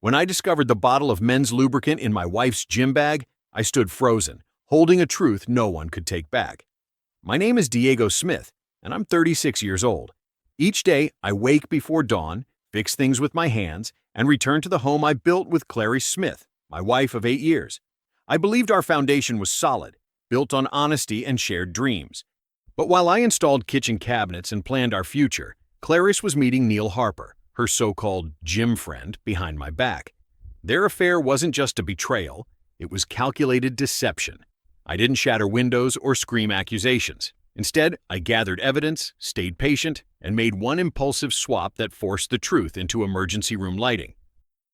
When I discovered the bottle of men's lubricant in my wife's gym bag, I stood frozen, holding a truth no one could take back. My name is Diego Smith, and I'm 36 years old. Each day, I wake before dawn, fix things with my hands, and return to the home I built with Clarice Smith, my wife of 8 years. I believed our foundation was solid, built on honesty and shared dreams. But while I installed kitchen cabinets and planned our future, Clarice was meeting Neil Harper, her so-called gym friend, behind my back. Their affair wasn't just a betrayal, it was calculated deception. I didn't shatter windows or scream accusations. Instead, I gathered evidence, stayed patient, and made one impulsive swap that forced the truth into emergency room lighting.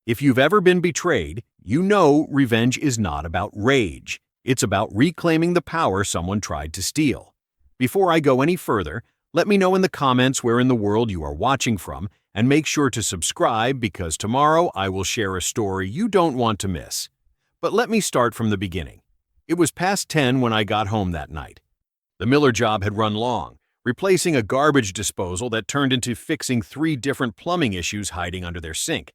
If you've ever been betrayed, you know revenge is not about rage. It's about reclaiming the power someone tried to steal. Before I go any further, let me know in the comments where in the world you are watching from, and make sure to subscribe because tomorrow I will share a story you don't want to miss. But let me start from the beginning. It was past 10 when I got home that night. The Miller job had run long, replacing a garbage disposal that turned into fixing 3 different plumbing issues hiding under their sink.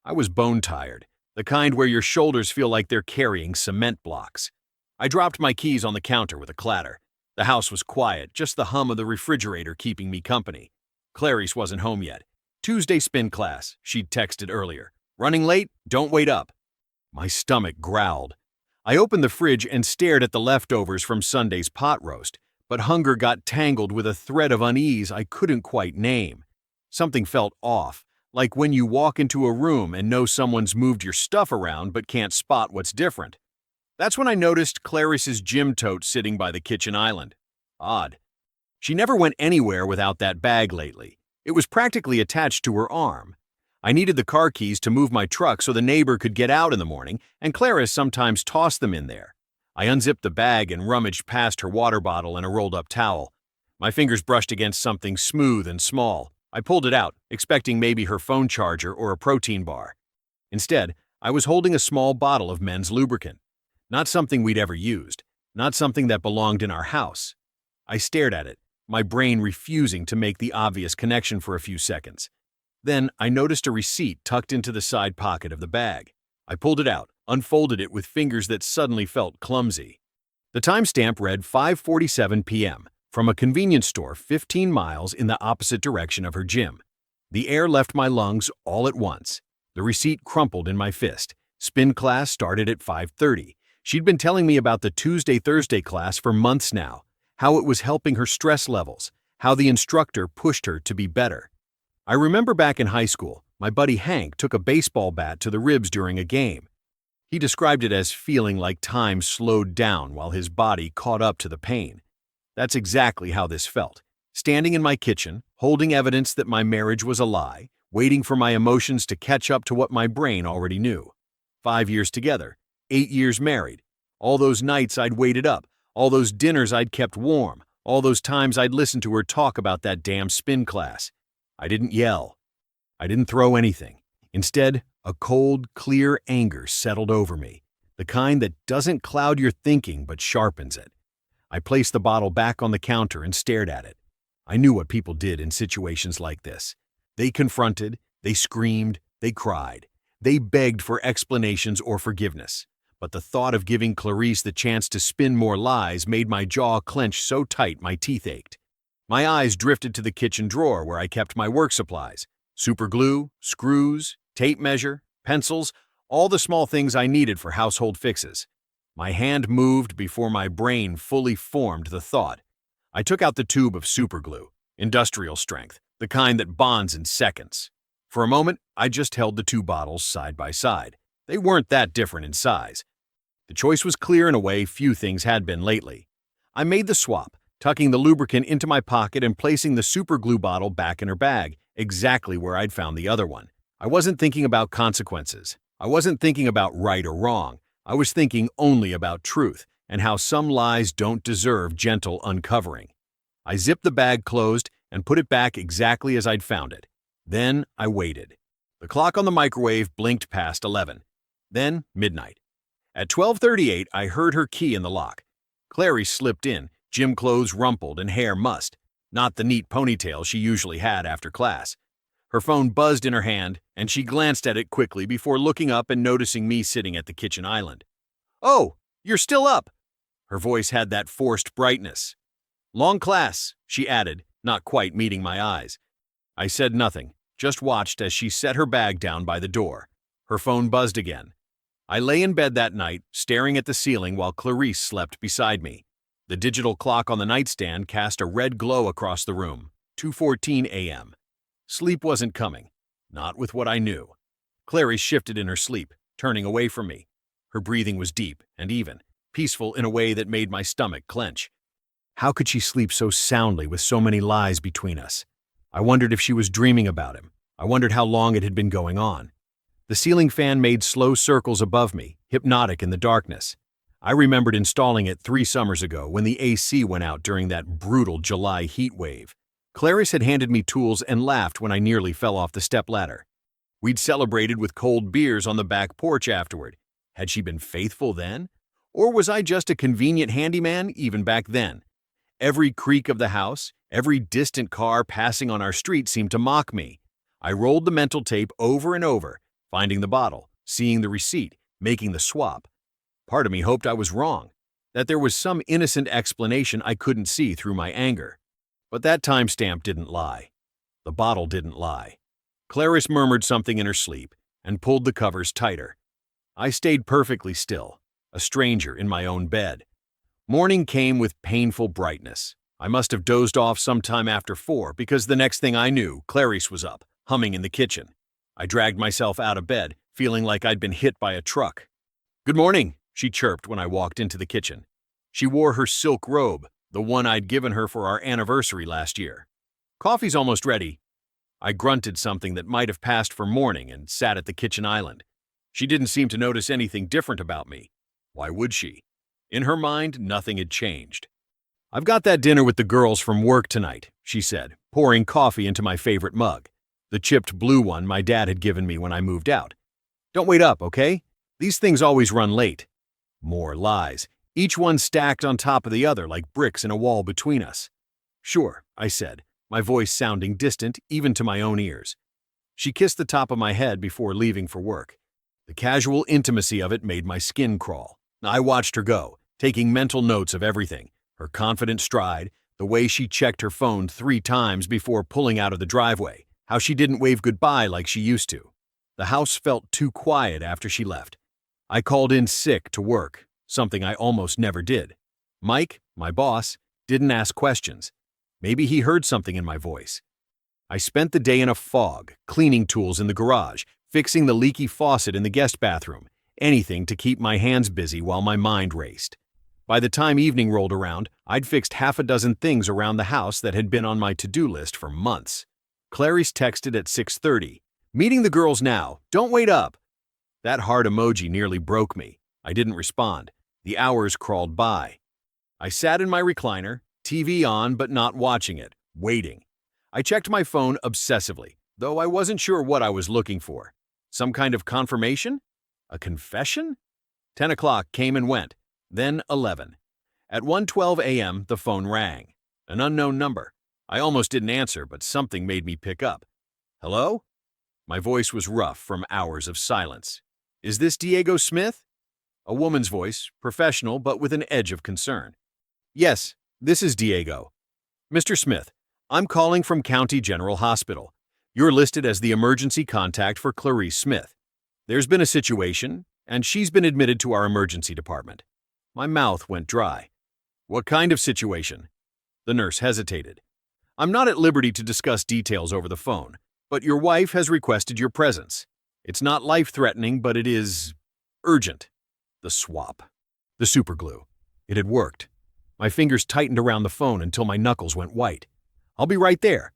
I was bone-tired, the kind where your shoulders feel like they're carrying cement blocks. I dropped my keys on the counter with a clatter. The house was quiet, just the hum of the refrigerator keeping me company. Clarice wasn't home yet. Tuesday spin class, she'd texted earlier. Running late? Don't wait up. My stomach growled. I opened the fridge and stared at the leftovers from Sunday's pot roast, but hunger got tangled with a thread of unease I couldn't quite name. Something felt off, like when you walk into a room and know someone's moved your stuff around but can't spot what's different. That's when I noticed Clarice's gym tote sitting by the kitchen island. Odd. She never went anywhere without that bag lately. It was practically attached to her arm. I needed the car keys to move my truck so the neighbor could get out in the morning, and Clarice sometimes tossed them in there. I unzipped the bag and rummaged past her water bottle and a rolled-up towel. My fingers brushed against something smooth and small. I pulled it out, expecting maybe her phone charger or a protein bar. Instead, I was holding a small bottle of men's lubricant. Not something we'd ever used, not something that belonged in our house. I stared at it, my brain refusing to make the obvious connection for a few seconds. Then I noticed a receipt tucked into the side pocket of the bag. I pulled it out, unfolded it with fingers that suddenly felt clumsy. The timestamp read 5:47 p.m. from a convenience store 15 miles in the opposite direction of her gym. The air left my lungs all at once. The receipt crumpled in my fist. Spin class started at 5:30. She'd been telling me about the Tuesday-Thursday class for months now, how it was helping her stress levels, how the instructor pushed her to be better. I remember back in high school, my buddy Hank took a baseball bat to the ribs during a game. He described it as feeling like time slowed down while his body caught up to the pain. That's exactly how this felt. Standing in my kitchen, holding evidence that my marriage was a lie, waiting for my emotions to catch up to what my brain already knew. 5 years together, 8 years married. All those nights I'd waited up, all those dinners I'd kept warm, all those times I'd listened to her talk about that damn spin class. I didn't yell. I didn't throw anything. Instead, a cold, clear anger settled over me, the kind that doesn't cloud your thinking but sharpens it. I placed the bottle back on the counter and stared at it. I knew what people did in situations like this. They confronted, they screamed, they cried. They begged for explanations or forgiveness. But the thought of giving Clarice the chance to spin more lies made my jaw clench so tight my teeth ached. My eyes drifted to the kitchen drawer where I kept my work supplies. Super glue, screws, tape measure, pencils, all the small things I needed for household fixes. My hand moved before my brain fully formed the thought. I took out the tube of super glue, industrial strength, the kind that bonds in seconds. For a moment, I just held the 2 bottles side by side. They weren't that different in size. The choice was clear in a way few things had been lately. I made the swap, tucking the lubricant into my pocket and placing the super glue bottle back in her bag, exactly where I'd found the other one. I wasn't thinking about consequences. I wasn't thinking about right or wrong. I was thinking only about truth and how some lies don't deserve gentle uncovering. I zipped the bag closed and put it back exactly as I'd found it. Then I waited. The clock on the microwave blinked past 11. Then midnight. At 12:38, I heard her key in the lock. Clarice slipped in, gym clothes rumpled and hair mussed, not the neat ponytail she usually had after class. Her phone buzzed in her hand, and she glanced at it quickly before looking up and noticing me sitting at the kitchen island. "Oh, you're still up!" Her voice had that forced brightness. "Long class," she added, not quite meeting my eyes. I said nothing, just watched as she set her bag down by the door. Her phone buzzed again. I lay in bed that night, staring at the ceiling while Clarice slept beside me. The digital clock on the nightstand cast a red glow across the room. 2:14 a.m. Sleep wasn't coming. Not with what I knew. Clarice shifted in her sleep, turning away from me. Her breathing was deep and even, peaceful in a way that made my stomach clench. How could she sleep so soundly with so many lies between us? I wondered if she was dreaming about him. I wondered how long it had been going on. The ceiling fan made slow circles above me, hypnotic in the darkness. I remembered installing it 3 summers ago when the AC went out during that brutal July heat wave. Clarice had handed me tools and laughed when I nearly fell off the stepladder. We'd celebrated with cold beers on the back porch afterward. Had she been faithful then? Or was I just a convenient handyman even back then? Every creak of the house, every distant car passing on our street seemed to mock me. I rolled the mental tape over and over, finding the bottle, seeing the receipt, making the swap. Part of me hoped I was wrong, that there was some innocent explanation I couldn't see through my anger. But that timestamp didn't lie. The bottle didn't lie. Clarice murmured something in her sleep and pulled the covers tighter. I stayed perfectly still, a stranger in my own bed. Morning came with painful brightness. I must have dozed off sometime after 4 because the next thing I knew, Clarice was up, humming in the kitchen. I dragged myself out of bed, feeling like I'd been hit by a truck. "Good morning," she chirped when I walked into the kitchen. She wore her silk robe, the one I'd given her for our anniversary last year. "Coffee's almost ready." I grunted something that might have passed for morning and sat at the kitchen island. She didn't seem to notice anything different about me. Why would she? In her mind, nothing had changed. "I've got that dinner with the girls from work tonight," she said, pouring coffee into my favorite mug, the chipped blue one my dad had given me when I moved out. "Don't wait up, okay? These things always run late." More lies, each one stacked on top of the other like bricks in a wall between us. "Sure," I said, my voice sounding distant even to my own ears. She kissed the top of my head before leaving for work. The casual intimacy of it made my skin crawl. I watched her go, taking mental notes of everything, her confident stride, the way she checked her phone 3 times before pulling out of the driveway, how she didn't wave goodbye like she used to. The house felt too quiet after she left. I called in sick to work, something I almost never did. Mike, my boss, didn't ask questions. Maybe he heard something in my voice. I spent the day in a fog, cleaning tools in the garage, fixing the leaky faucet in the guest bathroom, anything to keep my hands busy while my mind raced. By the time evening rolled around, I'd fixed 6 things around the house that had been on my to-do list for months. Clarice texted at 6:30, "Meeting the girls now, don't wait up." That heart emoji nearly broke me. I didn't respond. The hours crawled by. I sat in my recliner, TV on but not watching it, waiting. I checked my phone obsessively, though I wasn't sure what I was looking for. Some kind of confirmation? A confession? 10 o'clock came and went, then 11. At 1:12 a.m., the phone rang. An unknown number. I almost didn't answer, but something made me pick up. "Hello?" My voice was rough from hours of silence. "Is this Diego Smith?" A woman's voice, professional but with an edge of concern. "Yes, this is Diego. Mr. Smith, I'm calling from County General Hospital. You're listed as the emergency contact for Clarice Smith. There's been a situation, and she's been admitted to our emergency department." My mouth went dry. "What kind of situation?" The nurse hesitated. "I'm not at liberty to discuss details over the phone, but your wife has requested your presence. It's not life-threatening, but it is urgent." The swap. The superglue. It had worked. My fingers tightened around the phone until my knuckles went white. "I'll be right there."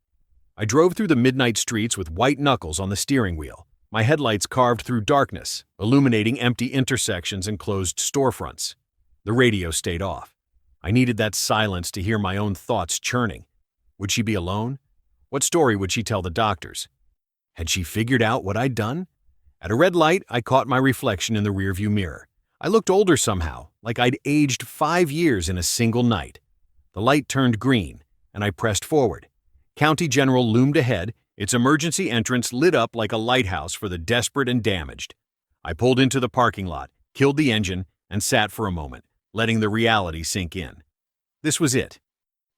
I drove through the midnight streets with white knuckles on the steering wheel, my headlights carved through darkness, illuminating empty intersections and closed storefronts. The radio stayed off. I needed that silence to hear my own thoughts churning. Would she be alone? What story would she tell the doctors? Had she figured out what I'd done? At a red light, I caught my reflection in the rearview mirror. I looked older somehow, like I'd aged 5 years in a single night. The light turned green, and I pressed forward. County General loomed ahead, its emergency entrance lit up like a lighthouse for the desperate and damaged. I pulled into the parking lot, killed the engine, and sat for a moment, letting the reality sink in. This was it.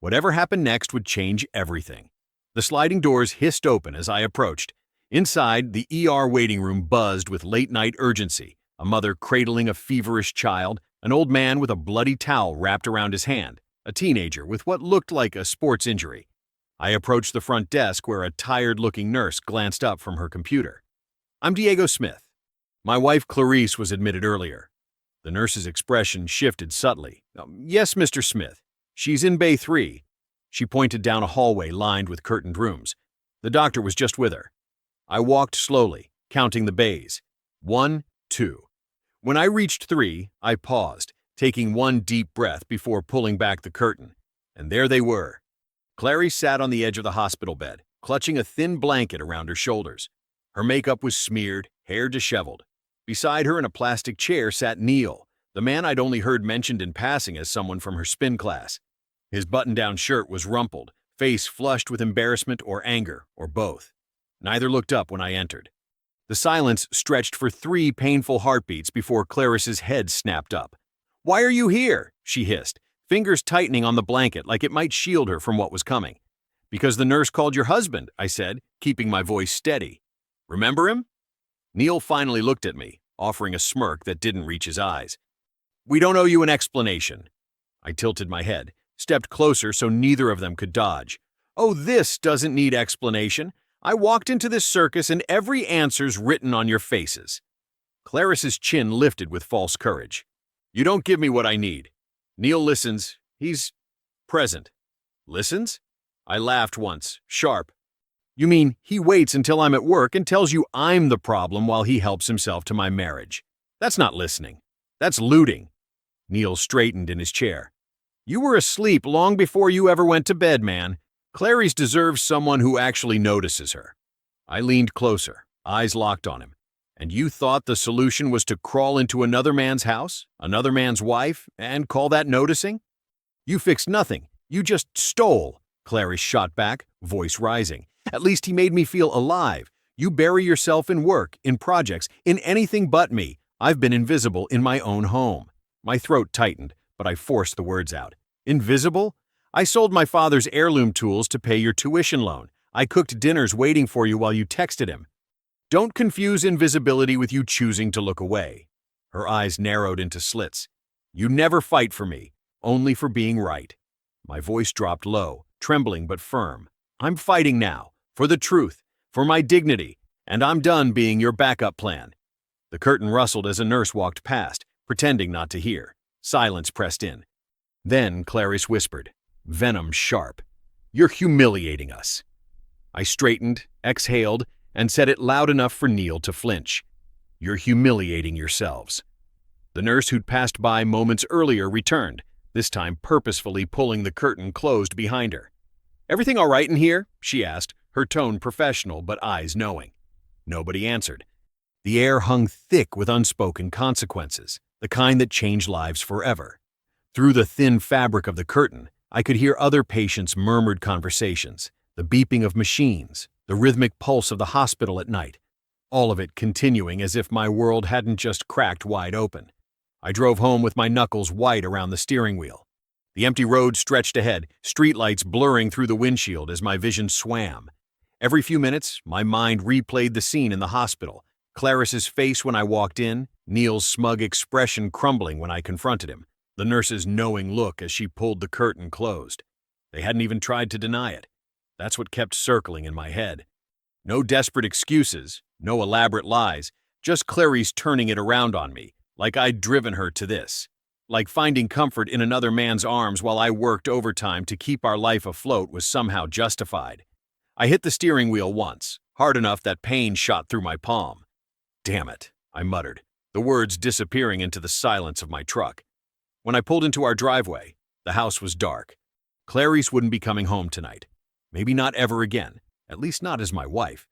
Whatever happened next would change everything. The sliding doors hissed open as I approached. Inside, the ER waiting room buzzed with late-night urgency, a mother cradling a feverish child, an old man with a bloody towel wrapped around his hand, a teenager with what looked like a sports injury. I approached the front desk where a tired-looking nurse glanced up from her computer. "I'm Diego Smith. My wife Clarice was admitted earlier." The nurse's expression shifted subtly. "Yes, Mr. Smith. She's in Bay 3. She pointed down a hallway lined with curtained rooms. "The doctor was just with her." I walked slowly, counting the bays. 1, 2. When I reached 3, I paused, taking one deep breath before pulling back the curtain. And there they were. Clary sat on the edge of the hospital bed, clutching a thin blanket around her shoulders. Her makeup was smeared, hair disheveled. Beside her in a plastic chair sat Neil, the man I'd only heard mentioned in passing as someone from her spin class. His button-down shirt was rumpled, face flushed with embarrassment or anger, or both. Neither looked up when I entered. The silence stretched for 3 painful heartbeats before Clarice's head snapped up. "Why are you here?" she hissed, fingers tightening on the blanket like it might shield her from what was coming. "Because the nurse called your husband," I said, keeping my voice steady. "Remember him?" Neil finally looked at me, offering a smirk that didn't reach his eyes. "We don't owe you an explanation." I tilted my head, stepped closer so neither of them could dodge. "Oh, this doesn't need explanation. I walked into this circus and every answer's written on your faces." Clarice's chin lifted with false courage. "You don't give me what I need. Neil listens. He's present." "Listens?" I laughed once, sharp. "You mean he waits until I'm at work and tells you I'm the problem while he helps himself to my marriage? That's not listening. That's looting." Neil straightened in his chair. "You were asleep long before you ever went to bed, man. Clarice deserves someone who actually notices her." I leaned closer, eyes locked on him. "And you thought the solution was to crawl into another man's house, another man's wife, and call that noticing? You fixed nothing. You just stole," Clarice shot back, voice rising. "At least he made me feel alive. You bury yourself in work, in projects, in anything but me. I've been invisible in my own home." My throat tightened, but I forced the words out. "Invisible? I sold my father's heirloom tools to pay your tuition loan. I cooked dinners waiting for you while you texted him. Don't confuse invisibility with you choosing to look away." Her eyes narrowed into slits. "You never fight for me, only for being right." My voice dropped low, trembling but firm. "I'm fighting now, for the truth, for my dignity, and I'm done being your backup plan." The curtain rustled as a nurse walked past, pretending not to hear. Silence pressed in. Then Clarice whispered, venom sharp, "You're humiliating us." I straightened, exhaled, and said it loud enough for Neil to flinch. "You're humiliating yourselves." The nurse who'd passed by moments earlier returned, this time purposefully pulling the curtain closed behind her. "Everything all right in here?" she asked, her tone professional but eyes knowing. Nobody answered. The air hung thick with unspoken consequences, the kind that change lives forever. Through the thin fabric of the curtain, I could hear other patients' murmured conversations, the beeping of machines, the rhythmic pulse of the hospital at night, all of it continuing as if my world hadn't just cracked wide open. I drove home with my knuckles white around the steering wheel. The empty road stretched ahead, streetlights blurring through the windshield as my vision swam. Every few minutes, my mind replayed the scene in the hospital, Clarice's face when I walked in, Neil's smug expression crumbling when I confronted him, the nurse's knowing look as she pulled the curtain closed. They hadn't even tried to deny it. That's what kept circling in my head. No desperate excuses, no elaborate lies, just Clarice turning it around on me, like I'd driven her to this. Like finding comfort in another man's arms while I worked overtime to keep our life afloat was somehow justified. I hit the steering wheel once, hard enough that pain shot through my palm. "Damn it," I muttered, the words disappearing into the silence of my truck. When I pulled into our driveway, the house was dark. Clarice wouldn't be coming home tonight. Maybe not ever again, at least not as my wife.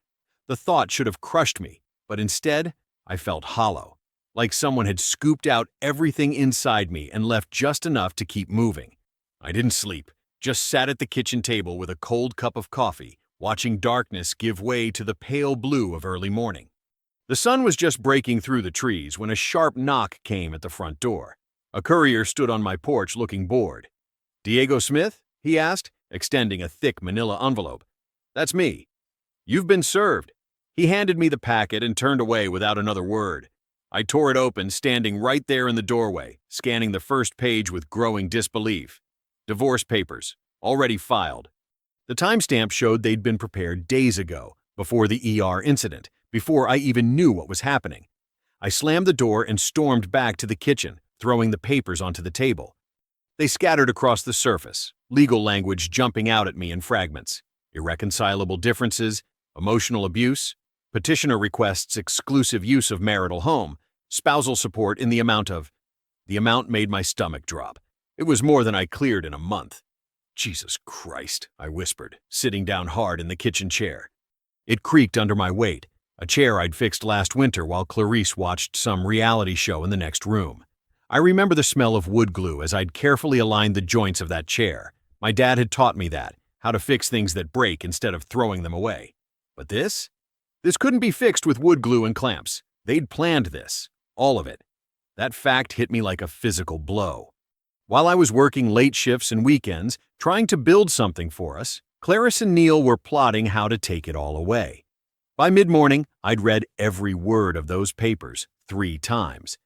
The thought should have crushed me, but instead, I felt hollow, like someone had scooped out everything inside me and left just enough to keep moving. I didn't sleep, just sat at the kitchen table with a cold cup of coffee, watching darkness give way to the pale blue of early morning. The sun was just breaking through the trees when a sharp knock came at the front door. A courier stood on my porch looking bored. "Diego Smith?" he asked, extending a thick manila envelope. "That's me." "You've been served." He handed me the packet and turned away without another word. I tore it open, standing right there in the doorway, scanning the first page with growing disbelief. Divorce papers, already filed. The timestamp showed they'd been prepared days ago, before the ER incident, before I even knew what was happening. I slammed the door and stormed back to the kitchen, throwing the papers onto the table. They scattered across the surface, legal language jumping out at me in fragments. Irreconcilable differences, emotional abuse, petitioner requests exclusive use of marital home, spousal support in the amount of... The amount made my stomach drop. It was more than I cleared in a month. "Jesus Christ," I whispered, sitting down hard in the kitchen chair. It creaked under my weight, a chair I'd fixed last winter while Clarice watched some reality show in the next room. I remember the smell of wood glue as I'd carefully aligned the joints of that chair. My dad had taught me that, how to fix things that break instead of throwing them away. But this? This couldn't be fixed with wood glue and clamps. They'd planned this. All of it. That fact hit me like a physical blow. While I was working late shifts and weekends, trying to build something for us, Clarice and Neil were plotting how to take it all away. By mid-morning, I'd read every word of those papers 3 times.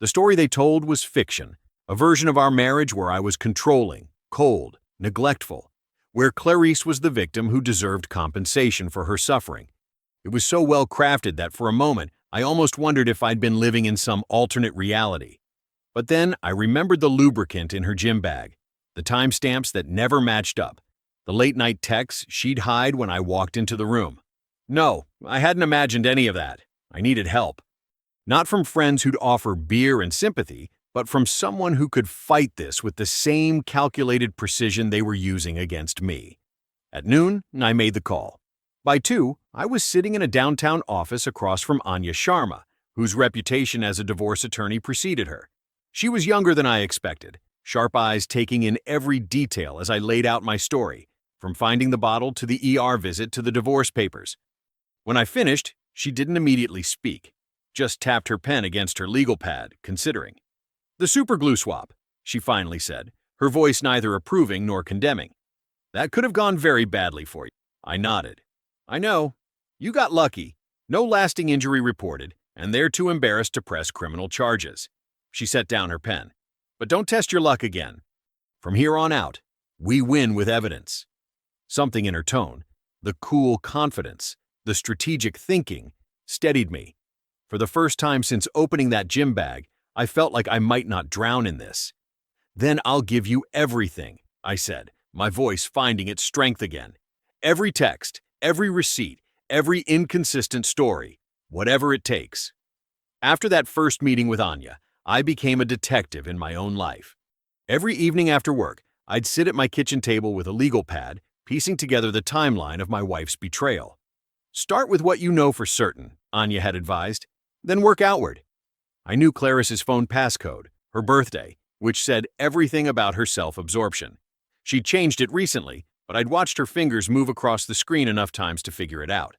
The story they told was fiction, a version of our marriage where I was controlling, cold, neglectful, where Clarice was the victim who deserved compensation for her suffering. It was so well crafted that for a moment, I almost wondered if I'd been living in some alternate reality. But then I remembered the lubricant in her gym bag, the timestamps that never matched up, the late-night texts she'd hide when I walked into the room. No, I hadn't imagined any of that. I needed help. Not from friends who'd offer beer and sympathy, but from someone who could fight this with the same calculated precision they were using against me. At noon, I made the call. By 2, I was sitting in a downtown office across from Anya Sharma, whose reputation as a divorce attorney preceded her. She was younger than I expected, sharp eyes taking in every detail as I laid out my story, from finding the bottle to the ER visit to the divorce papers. When I finished, she didn't immediately speak, just tapped her pen against her legal pad, considering. "The superglue swap," she finally said, her voice neither approving nor condemning. "That could have gone very badly for you." I nodded. "I know. You got lucky. No lasting injury reported, and they're too embarrassed to press criminal charges." She set down her pen. "But don't test your luck again. From here on out, we win with evidence." Something in her tone, the cool confidence, the strategic thinking, steadied me. For the first time since opening that gym bag, I felt like I might not drown in this. "Then I'll give you everything," I said, my voice finding its strength again. "Every text, every receipt, every inconsistent story, whatever it takes." After that first meeting with Anya, I became a detective in my own life. Every evening after work, I'd sit at my kitchen table with a legal pad, piecing together the timeline of my wife's betrayal. "Start with what you know for certain," Anya had advised, "then work outward." I knew Clarice's phone passcode, her birthday, which said everything about her self-absorption. She'd changed it recently, but I'd watched her fingers move across the screen enough times to figure it out.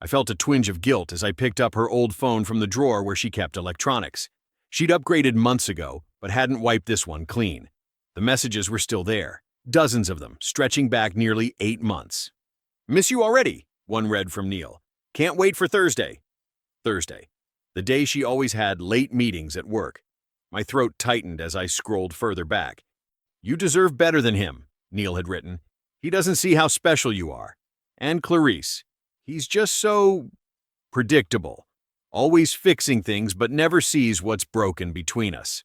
I felt a twinge of guilt as I picked up her old phone from the drawer where she kept electronics. She'd upgraded months ago, but hadn't wiped this one clean. The messages were still there, dozens of them, stretching back nearly 8 months. "Miss you already," one read from Neil. "Can't wait for Thursday." Thursday, the day she always had late meetings at work. My throat tightened as I scrolled further back. "You deserve better than him," Neil had written. "He doesn't see how special you are. And Clarice, he's just so predictable. Always fixing things but never sees what's broken between us."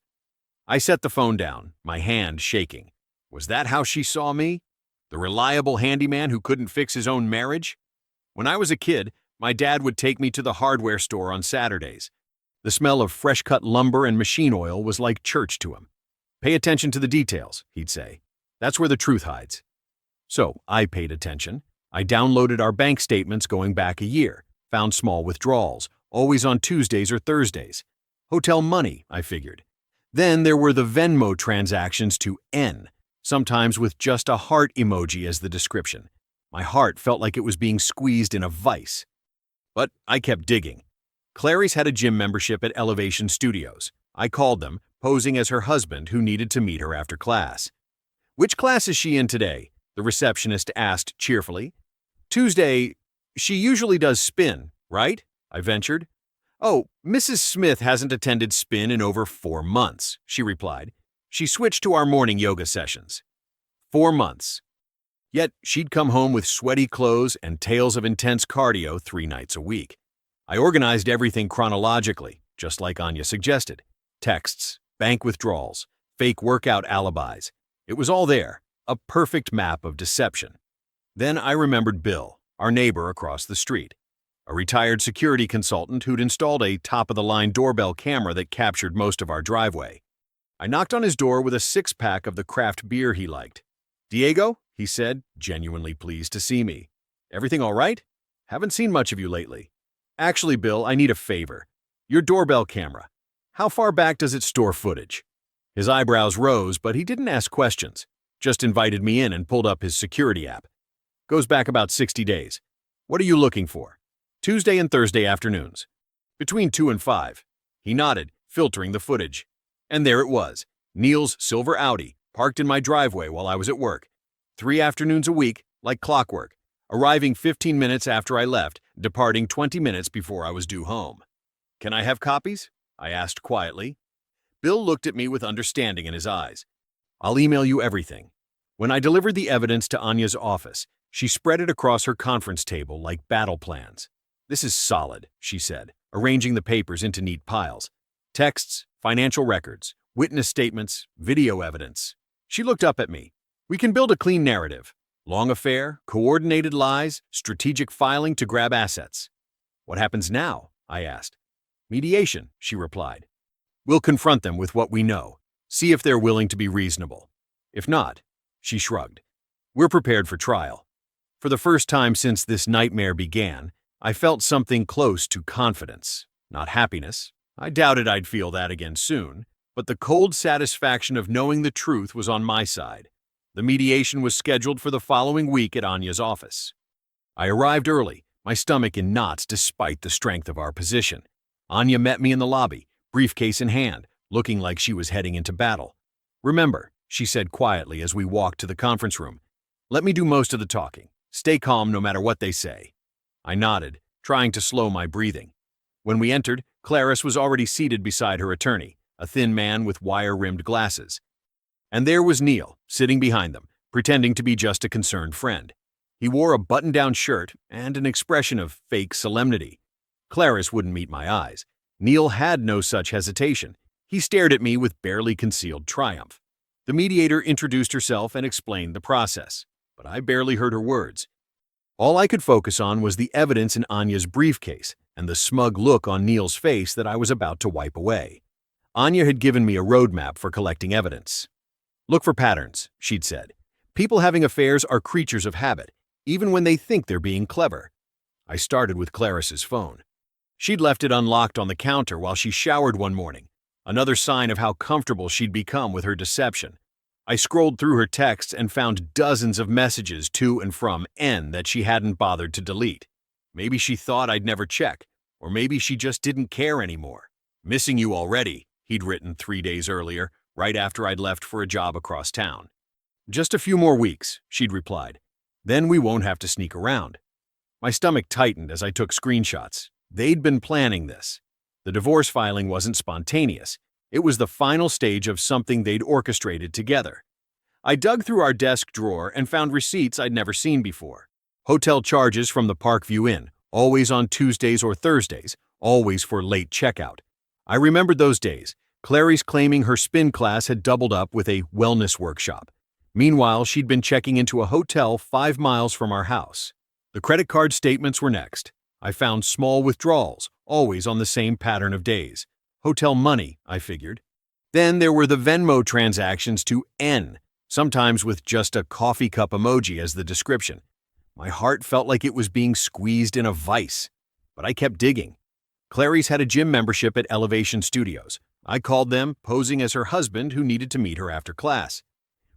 I set the phone down, my hand shaking. Was that how she saw me? The reliable handyman who couldn't fix his own marriage? When I was a kid, my dad would take me to the hardware store on Saturdays. The smell of fresh-cut lumber and machine oil was like church to him. "Pay attention to the details," he'd say. "That's where the truth hides." So I paid attention. I downloaded our bank statements going back a year, found small withdrawals, always on Tuesdays or Thursdays. Hotel money, I figured. Then there were the Venmo transactions to N, sometimes with just a heart emoji as the description. My heart felt like it was being squeezed in a vice. But I kept digging. Clarice had a gym membership at Elevation Studios. I called them, posing as her husband who needed to meet her after class. "Which class is she in today?" the receptionist asked cheerfully. "Tuesday. She usually does spin, right?" I ventured. "Oh, Mrs. Smith hasn't attended spin in over 4 months," she replied. "She switched to our morning yoga sessions." 4 months. Yet she'd come home with sweaty clothes and tales of intense cardio 3 nights a week. I organized everything chronologically, just like Anya suggested. Texts, bank withdrawals, fake workout alibis. It was all there, a perfect map of deception. Then I remembered Bill, our neighbor across the street, a retired security consultant who'd installed a top-of-the-line doorbell camera that captured most of our driveway. I knocked on his door with a 6-pack of the craft beer he liked. "Diego," he said, genuinely pleased to see me. "Everything all right? Haven't seen much of you lately." "Actually, Bill, I need a favor. Your doorbell camera. How far back does it store footage?" His eyebrows rose, but he didn't ask questions, just invited me in and pulled up his security app. "Goes back about 60 days. What are you looking for?" "Tuesday and Thursday afternoons. Between 2 and 5. He nodded, filtering the footage. And there it was, Neil's silver Audi, parked in my driveway while I was at work. 3 afternoons a week, like clockwork, arriving 15 minutes after I left, departing 20 minutes before I was due home. "Can I have copies?" I asked quietly. Bill looked at me with understanding in his eyes. "I'll email you everything." When I delivered the evidence to Anya's office, she spread it across her conference table like battle plans. "This is solid," she said, arranging the papers into neat piles. "Texts, financial records, witness statements, video evidence." She looked up at me. "We can build a clean narrative. Long affair, coordinated lies, strategic filing to grab assets." "What happens now?" I asked. "Mediation," she replied. "We'll confront them with what we know, see if they're willing to be reasonable. If not," she shrugged, "we're prepared for trial." For the first time since this nightmare began, I felt something close to confidence. Not happiness. I doubted I'd feel that again soon, but the cold satisfaction of knowing the truth was on my side. The mediation was scheduled for the following week at Anya's office. I arrived early, my stomach in knots despite the strength of our position. Anya met me in the lobby, briefcase in hand, looking like she was heading into battle. "Remember," she said quietly as we walked to the conference room, "let me do most of the talking. Stay calm no matter what they say." I nodded, trying to slow my breathing. When we entered, Clarice was already seated beside her attorney, a thin man with wire-rimmed glasses. And there was Neil, sitting behind them, pretending to be just a concerned friend. He wore a button-down shirt and an expression of fake solemnity. Clarice wouldn't meet my eyes. Neil had no such hesitation. He stared at me with barely concealed triumph. The mediator introduced herself and explained the process, but I barely heard her words. All I could focus on was the evidence in Anya's briefcase and the smug look on Neil's face that I was about to wipe away. Anya had given me a roadmap for collecting evidence. "Look for patterns," she'd said. "People having affairs are creatures of habit, even when they think they're being clever." I started with Clarice's phone. She'd left it unlocked on the counter while she showered one morning, another sign of how comfortable she'd become with her deception. I scrolled through her texts and found dozens of messages to and from N that she hadn't bothered to delete. Maybe she thought I'd never check, or maybe she just didn't care anymore. "Missing you already," he'd written 3 days earlier, right after I'd left for a job across town. "Just a few more weeks," she'd replied. "Then we won't have to sneak around." My stomach tightened as I took screenshots. They'd been planning this. The divorce filing wasn't spontaneous. It was the final stage of something they'd orchestrated together. I dug through our desk drawer and found receipts I'd never seen before. Hotel charges from the Parkview Inn, always on Tuesdays or Thursdays, always for late checkout. I remembered those days. Clarice claiming her spin class had doubled up with a wellness workshop. Meanwhile, she'd been checking into a hotel 5 miles from our house. The credit card statements were next. I found small withdrawals, always on the same pattern of days. Hotel money, I figured. Then there were the Venmo transactions to N, sometimes with just a coffee cup emoji as the description. My heart felt like it was being squeezed in a vice, but I kept digging. Clarice had a gym membership at Elevation Studios. I called them, posing as her husband who needed to meet her after class.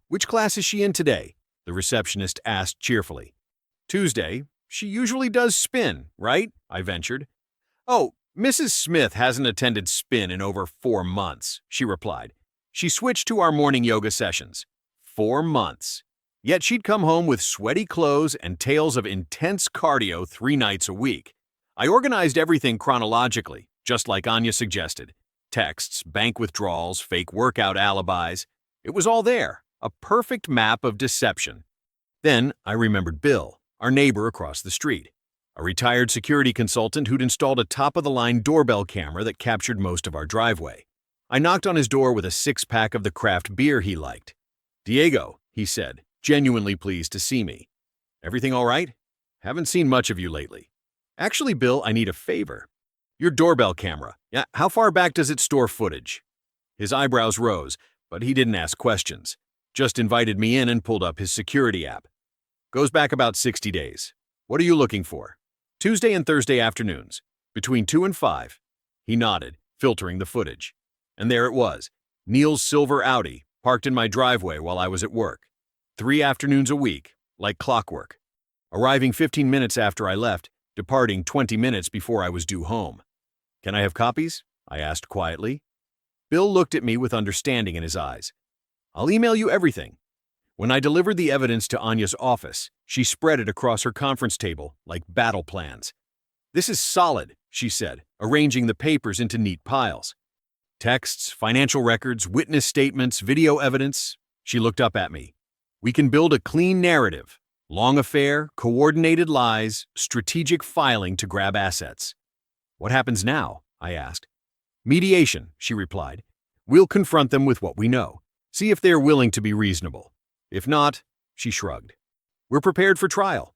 "Which class is she in today?" the receptionist asked cheerfully. Tuesday. She usually does spin, right? I ventured. Oh, Mrs. Smith hasn't attended spin in over 4 months, she replied. She switched to our morning yoga sessions. 4 months. Yet she'd come home with sweaty clothes and tales of intense cardio 3 nights a week. I organized everything chronologically, just like Anya suggested. Texts, bank withdrawals, fake workout alibis. It was all there, a perfect map of deception. Then I remembered Bill, our neighbor across the street, a retired security consultant who'd installed a top-of-the-line doorbell camera that captured most of our driveway. I knocked on his door with a 6-pack of the craft beer he liked. "Diego," he said, genuinely pleased to see me. "Everything all right? Haven't seen much of you lately." "Actually, Bill, I need a favor. Your doorbell camera. Yeah, how far back does it store footage?" His eyebrows rose, but he didn't ask questions. Just invited me in and pulled up his security app. "Goes back about 60 days. What are you looking for?" "Tuesday and Thursday afternoons, between 2 and 5. He nodded, filtering the footage. And there it was, Neil's silver Audi, parked in my driveway while I was at work. 3 afternoons a week, like clockwork. Arriving 15 minutes after I left, departing 20 minutes before I was due home. "Can I have copies?" I asked quietly. Bill looked at me with understanding in his eyes. "I'll email you everything." When I delivered the evidence to Anya's office, she spread it across her conference table like battle plans. "This is solid," she said, arranging the papers into neat piles. "Texts, financial records, witness statements, video evidence." She looked up at me. "We can build a clean narrative. Long affair, coordinated lies, strategic filing to grab assets." "What happens now?" I asked. "Mediation," she replied. "We'll confront them with what we know. See if they're willing to be reasonable. If not," she shrugged. "We're prepared for trial."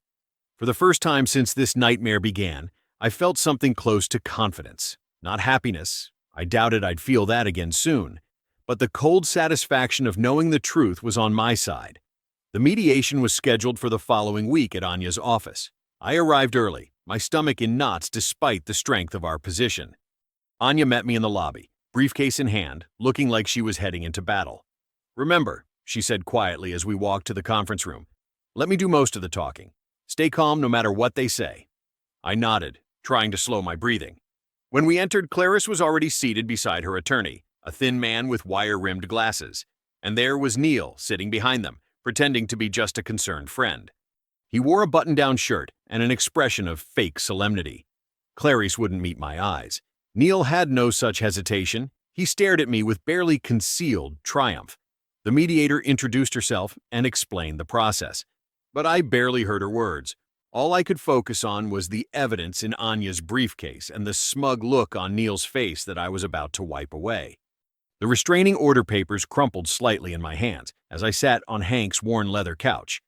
For the first time since this nightmare began, I felt something close to confidence. Not happiness. I doubted I'd feel that again soon. But the cold satisfaction of knowing the truth was on my side. The mediation was scheduled for the following week at Anya's office. I arrived early, my stomach in knots despite the strength of our position. Anya met me in the lobby, briefcase in hand, looking like she was heading into battle. "Remember," she said quietly as we walked to the conference room, "let me do most of the talking. Stay calm no matter what they say." I nodded, trying to slow my breathing. When we entered, Clarice was already seated beside her attorney, a thin man with wire-rimmed glasses. And there was Neil, sitting behind them, pretending to be just a concerned friend. He wore a button-down shirt and an expression of fake solemnity. Clarice wouldn't meet my eyes. Neil had no such hesitation. He stared at me with barely concealed triumph. The mediator introduced herself and explained the process. But I barely heard her words. All I could focus on was the evidence in Anya's briefcase and the smug look on Neil's face that I was about to wipe away. The restraining order papers crumpled slightly in my hands as I sat on Hank's worn leather couch.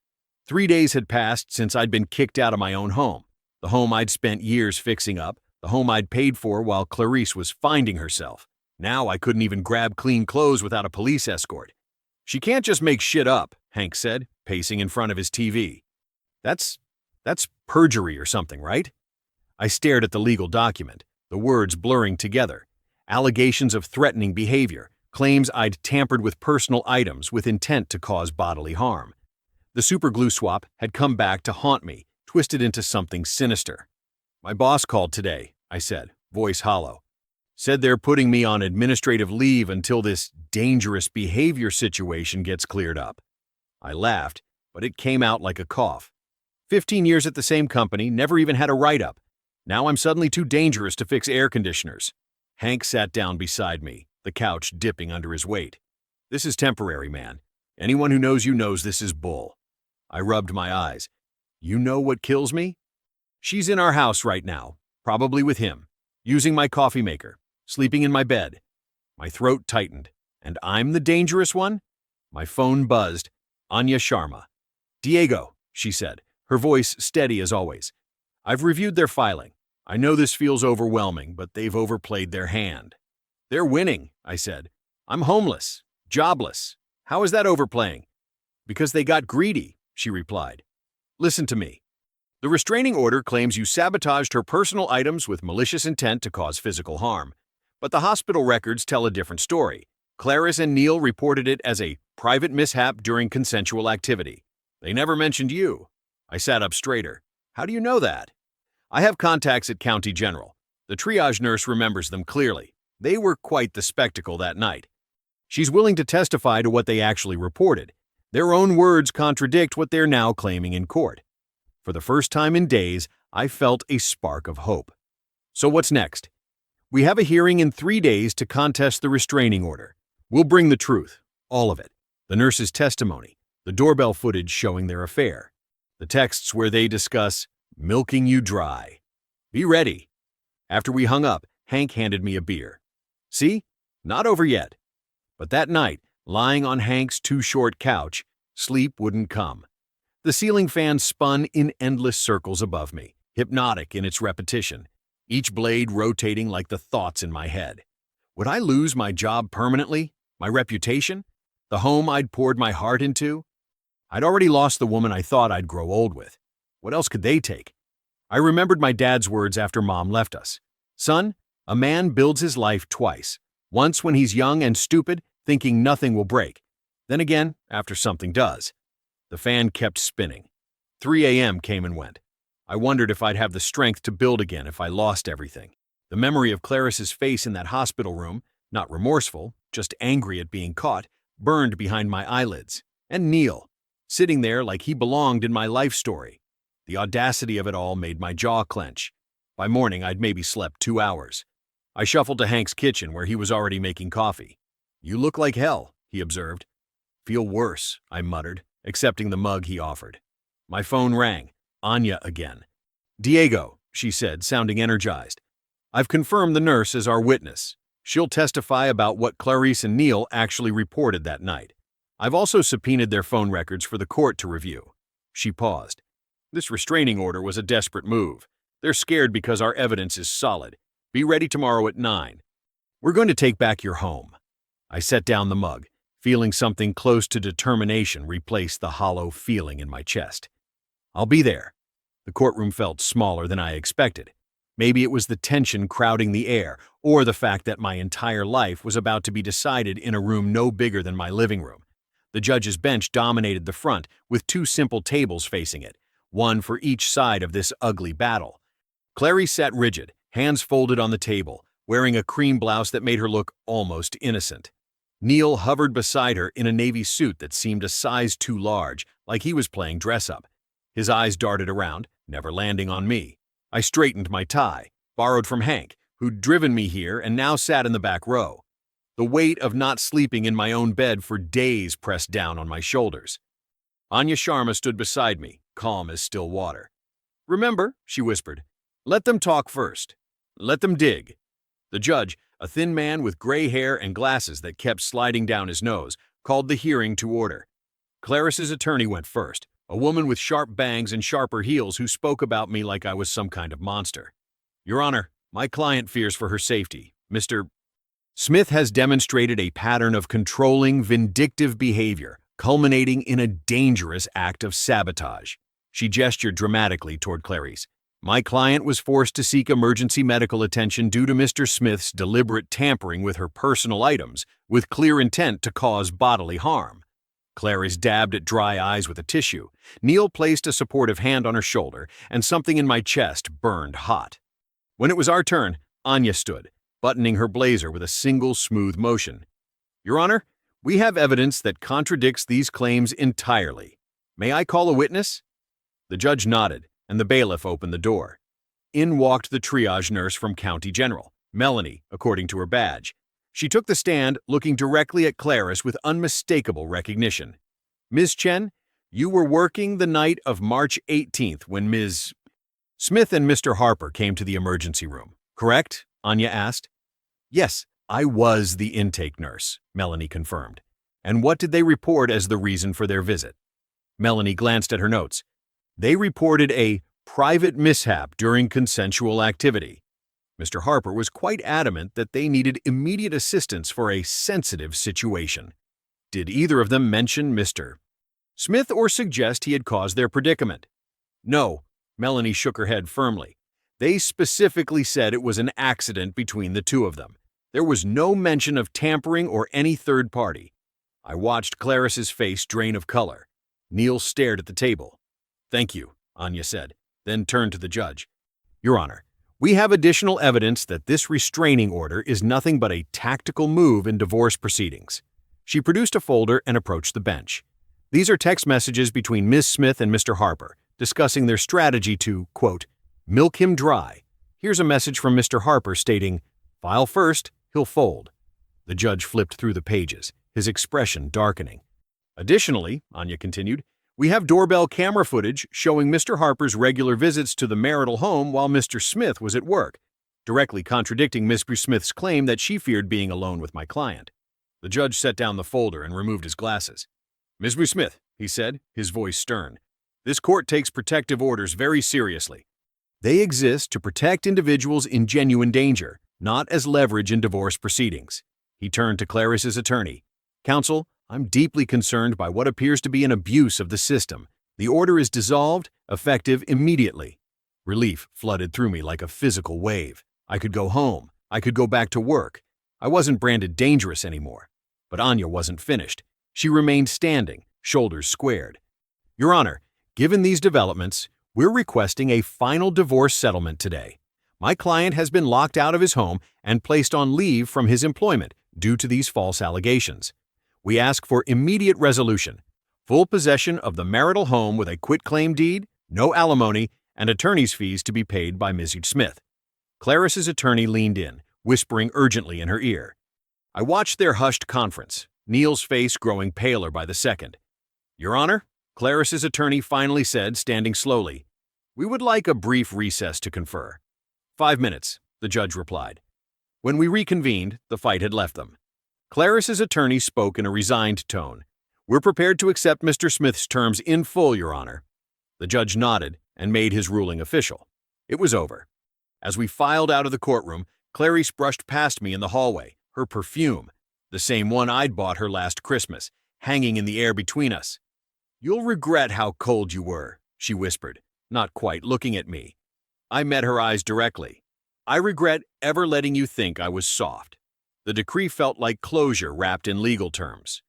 3 days had passed since I'd been kicked out of my own home, the home I'd spent years fixing up, the home I'd paid for while Clarice was finding herself. Now I couldn't even grab clean clothes without a police escort. "She can't just make shit up," Hank said, pacing in front of his TV. That's perjury or something, right?" I stared at the legal document, the words blurring together. Allegations of threatening behavior, claims I'd tampered with personal items with intent to cause bodily harm. The superglue swap had come back to haunt me, twisted into something sinister. "My boss called today," I said, voice hollow. "Said they're putting me on administrative leave until this dangerous behavior situation gets cleared up." I laughed, but it came out like a cough. 15 years at the same company, never even had a write-up. Now I'm suddenly too dangerous to fix air conditioners. Hank sat down beside me, the couch dipping under his weight. "This is temporary, man. Anyone who knows you knows this is bull." I rubbed my eyes. "You know what kills me?" "She's in our house right now, probably with him, using my coffee maker, sleeping in my bed." My throat tightened. "And I'm the dangerous one?" My phone buzzed. Anya Sharma. "Diego," she said, her voice steady as always. "I've reviewed their filing. I know this feels overwhelming, but they've overplayed their hand." "They're winning," I said. "I'm homeless, jobless. How is that overplaying?" "Because they got greedy," she replied. "Listen to me. The restraining order claims you sabotaged her personal items with malicious intent to cause physical harm. But the hospital records tell a different story. Clarice and Neil reported it as a private mishap during consensual activity. They never mentioned you. I sat up straighter. How do you know that? I have contacts at County General. The triage nurse remembers them clearly. They were quite the spectacle that night. She's willing to testify to what they actually reported. Their own words contradict what they're now claiming in court. For the first time in days, I felt a spark of hope. So what's next? We have a hearing in 3 days to contest the restraining order. We'll bring the truth, all of it. The nurse's testimony, the doorbell footage showing their affair, the texts where they discuss milking you dry. Be ready. After we hung up, Hank handed me a beer. See? Not over yet. But that night, lying on Hank's too-short couch, sleep wouldn't come. The ceiling fan spun in endless circles above me, hypnotic in its repetition, each blade rotating like the thoughts in my head. Would I lose my job permanently? My reputation? The home I'd poured my heart into? I'd already lost the woman I thought I'd grow old with. What else could they take? I remembered my dad's words after Mom left us. Son, a man builds his life twice. Once when he's young and stupid, thinking nothing will break. Then again, after something does. The fan kept spinning. 3 a.m. came and went. I wondered if I'd have the strength to build again if I lost everything. The memory of Clarice's face in that hospital room, not remorseful, just angry at being caught, burned behind my eyelids. And Neil, sitting there like he belonged in my life story. The audacity of it all made my jaw clench. By morning, I'd maybe slept 2 hours. I shuffled to Hank's kitchen where he was already making coffee. You look like hell, he observed. Feel worse, I muttered, accepting the mug he offered. My phone rang. Anya again. Diego, she said, sounding energized. I've confirmed the nurse as our witness. She'll testify about what Clarice and Neil actually reported that night. I've also subpoenaed their phone records for the court to review. She paused. This restraining order was a desperate move. They're scared because our evidence is solid. Be ready tomorrow at 9. We're going to take back your home. I set down the mug, feeling something close to determination replace the hollow feeling in my chest. I'll be there. The courtroom felt smaller than I expected. Maybe it was the tension crowding the air, or the fact that my entire life was about to be decided in a room no bigger than my living room. The judge's bench dominated the front, with 2 simple tables facing it, one for each side of this ugly battle. Clarice sat rigid, hands folded on the table, wearing a cream blouse that made her look almost innocent. Neil hovered beside her in a navy suit that seemed a size too large, like he was playing dress-up. His eyes darted around, never landing on me. I straightened my tie, borrowed from Hank, who'd driven me here and now sat in the back row. The weight of not sleeping in my own bed for days pressed down on my shoulders. Anya Sharma stood beside me, calm as still water. Remember, she whispered, let them talk first. Let them dig. The judge, a thin man with gray hair and glasses that kept sliding down his nose, called the hearing to order. Clarice's attorney went first, a woman with sharp bangs and sharper heels who spoke about me like I was some kind of monster. Your Honor, my client fears for her safety. Mr. Smith has demonstrated a pattern of controlling, vindictive behavior, culminating in a dangerous act of sabotage. She gestured dramatically toward Clarice. My client was forced to seek emergency medical attention due to Mr. Smith's deliberate tampering with her personal items, with clear intent to cause bodily harm. Clarice dabbed at dry eyes with a tissue. Neil placed a supportive hand on her shoulder, and something in my chest burned hot. When it was our turn, Anya stood, buttoning her blazer with a single smooth motion. Your Honor, we have evidence that contradicts these claims entirely. May I call a witness? The judge nodded, and the bailiff opened the door. In walked the triage nurse from County General, Melanie, according to her badge. She took the stand, looking directly at Clarice with unmistakable recognition. Ms. Chen, you were working the night of March 18th when Ms. Smith and Mr. Harper came to the emergency room, correct? Anya asked. Yes, I was the intake nurse, Melanie confirmed. And what did they report as the reason for their visit? Melanie glanced at her notes. They reported a private mishap during consensual activity. Mr. Harper was quite adamant that they needed immediate assistance for a sensitive situation. Did either of them mention Mr. Smith or suggest he had caused their predicament? No, Melanie shook her head firmly. They specifically said it was an accident between the two of them. There was no mention of tampering or any third party. I watched Clarice's face drain of color. Neil stared at the table. Thank you, Anya said, then turned to the judge. Your Honor, we have additional evidence that this restraining order is nothing but a tactical move in divorce proceedings. She produced a folder and approached the bench. These are text messages between Ms. Smith and Mr. Harper, discussing their strategy to, quote, milk him dry. Here's a message from Mr. Harper stating, file first, he'll fold. The judge flipped through the pages, his expression darkening. Additionally, Anya continued, we have doorbell camera footage showing Mr. Harper's regular visits to the marital home while Mr. Smith was at work, directly contradicting Ms. Smith's claim that she feared being alone with my client. The judge set down the folder and removed his glasses. Ms. Smith, he said, his voice stern, this court takes protective orders very seriously. They exist to protect individuals in genuine danger, not as leverage in divorce proceedings. He turned to Clarice's attorney. Counsel, I'm deeply concerned by what appears to be an abuse of the system. The order is dissolved, effective immediately. Relief flooded through me like a physical wave. I could go home. I could go back to work. I wasn't branded dangerous anymore. But Anya wasn't finished. She remained standing, shoulders squared. Your Honor, given these developments, we're requesting a final divorce settlement today. My client has been locked out of his home and placed on leave from his employment due to these false allegations. We ask for immediate resolution, full possession of the marital home with a quitclaim deed, no alimony, and attorney's fees to be paid by Ms. Smith. Clarice's attorney leaned in, whispering urgently in her ear. I watched their hushed conference, Neil's face growing paler by the second. Your Honor, Clarice's attorney finally said, standing slowly, we would like a brief recess to confer. 5 minutes, the judge replied. When we reconvened, the fight had left them. Clarice's attorney spoke in a resigned tone. We're prepared to accept Mr. Smith's terms in full, Your Honor. The judge nodded and made his ruling official. It was over. As we filed out of the courtroom, Clarice brushed past me in the hallway, her perfume, the same one I'd bought her last Christmas, hanging in the air between us. You'll regret how cold you were, she whispered, not quite looking at me. I met her eyes directly. I regret ever letting you think I was soft. The decree felt like closure wrapped in legal terms.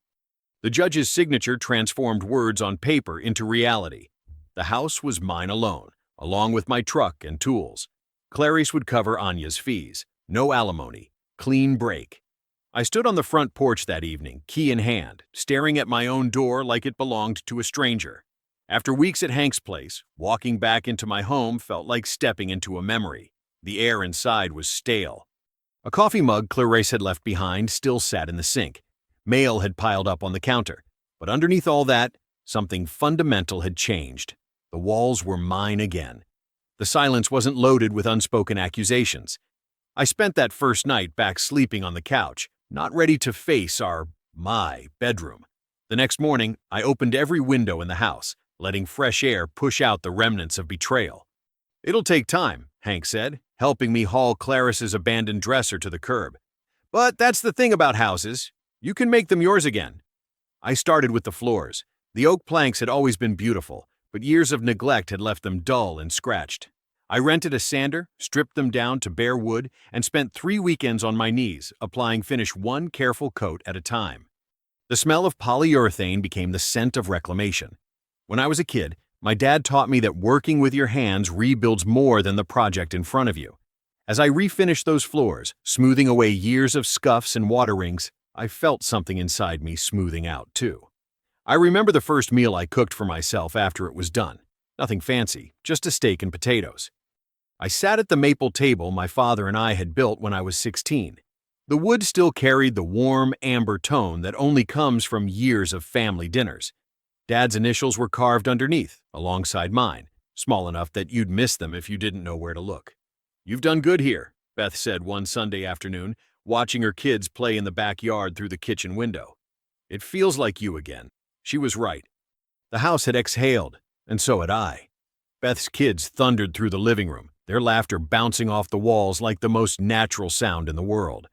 The judge's signature transformed words on paper into reality. The house was mine alone, along with my truck and tools. Clarice would cover Anya's fees. No alimony. Clean break. I stood on the front porch that evening, key in hand, staring at my own door like it belonged to a stranger. After weeks at Hank's place, walking back into my home felt like stepping into a memory. The air inside was stale. A coffee mug Clarice had left behind still sat in the sink. Mail had piled up on the counter. But underneath all that, something fundamental had changed. The walls were mine again. The silence wasn't loaded with unspoken accusations. I spent that first night back sleeping on the couch, not ready to face my bedroom. The next morning, I opened every window in the house, letting fresh air push out the remnants of betrayal. It'll take time, Hank said, helping me haul Clarice's abandoned dresser to the curb. But that's the thing about houses. You can make them yours again. I started with the floors. The oak planks had always been beautiful, but years of neglect had left them dull and scratched. I rented a sander, stripped them down to bare wood, and spent 3 weekends on my knees, applying finish one careful coat at a time. The smell of polyurethane became the scent of reclamation. When I was a kid, my dad taught me that working with your hands rebuilds more than the project in front of you. As I refinished those floors, smoothing away years of scuffs and water rings, I felt something inside me smoothing out too. I remember the first meal I cooked for myself after it was done. Nothing fancy, just a steak and potatoes. I sat at the maple table my father and I had built when I was 16. The wood still carried the warm, amber tone that only comes from years of family dinners. Dad's initials were carved underneath, alongside mine, small enough that you'd miss them if you didn't know where to look. You've done good here, Beth said one Sunday afternoon, watching her kids play in the backyard through the kitchen window. It feels like you again. She was right. The house had exhaled, and so had I. Beth's kids thundered through the living room, their laughter bouncing off the walls like the most natural sound in the world.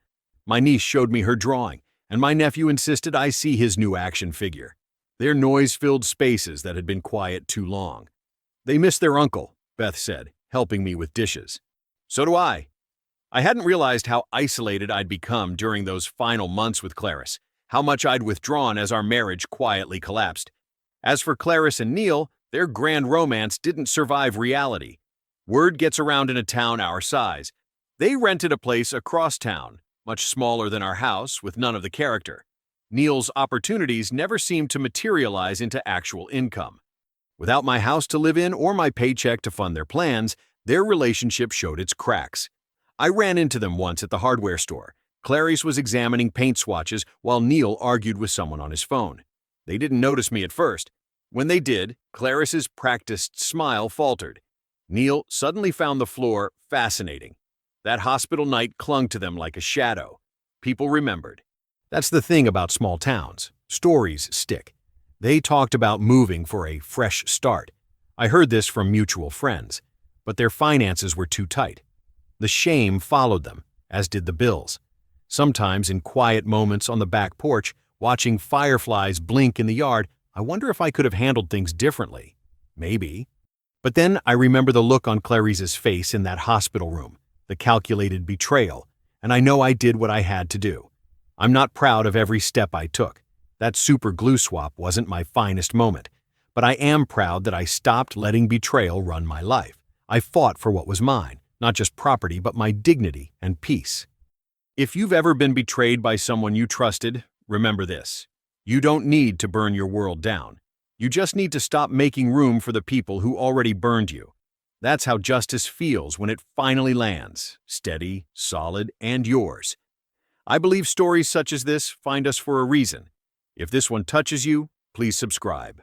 My niece showed me her drawing, and my nephew insisted I see his new action figure. Their noise-filled spaces that had been quiet too long. They miss their uncle, Beth said, helping me with dishes. So do I. I hadn't realized how isolated I'd become during those final months with Clarice, how much I'd withdrawn as our marriage quietly collapsed. As for Clarice and Neil, Their grand romance didn't survive reality. Word gets around in a town our size. They rented a place across town, much smaller than our house, with none of the character. Neil's opportunities never seemed to materialize into actual income. Without my house to live in or my paycheck to fund their plans, their relationship showed its cracks. I ran into them once at the hardware store. Clarice was examining paint swatches while Neil argued with someone on his phone. They didn't notice me at first. When they did, Clarice's practiced smile faltered. Neil suddenly found the floor fascinating. That hospital night clung to them like a shadow. People remembered. That's the thing about small towns. Stories stick. They talked about moving for a fresh start. I heard this from mutual friends, but their finances were too tight. The shame followed them, as did the bills. Sometimes in quiet moments on the back porch, watching fireflies blink in the yard, I wonder if I could have handled things differently. Maybe. But then I remember the look on Clarice's face in that hospital room, the calculated betrayal, and I know I did what I had to do. I'm not proud of every step I took. That super glue swap wasn't my finest moment, but I am proud that I stopped letting betrayal run my life. I fought for what was mine, not just property, but my dignity and peace. If you've ever been betrayed by someone you trusted, remember this. You don't need to burn your world down. You just need to stop making room for the people who already burned you. That's how justice feels when it finally lands, steady, solid, and yours. I believe stories such as this find us for a reason. If this one touches you, please subscribe.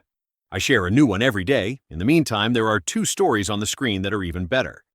I share a new one every day. In the meantime, there are 2 stories on the screen that are even better.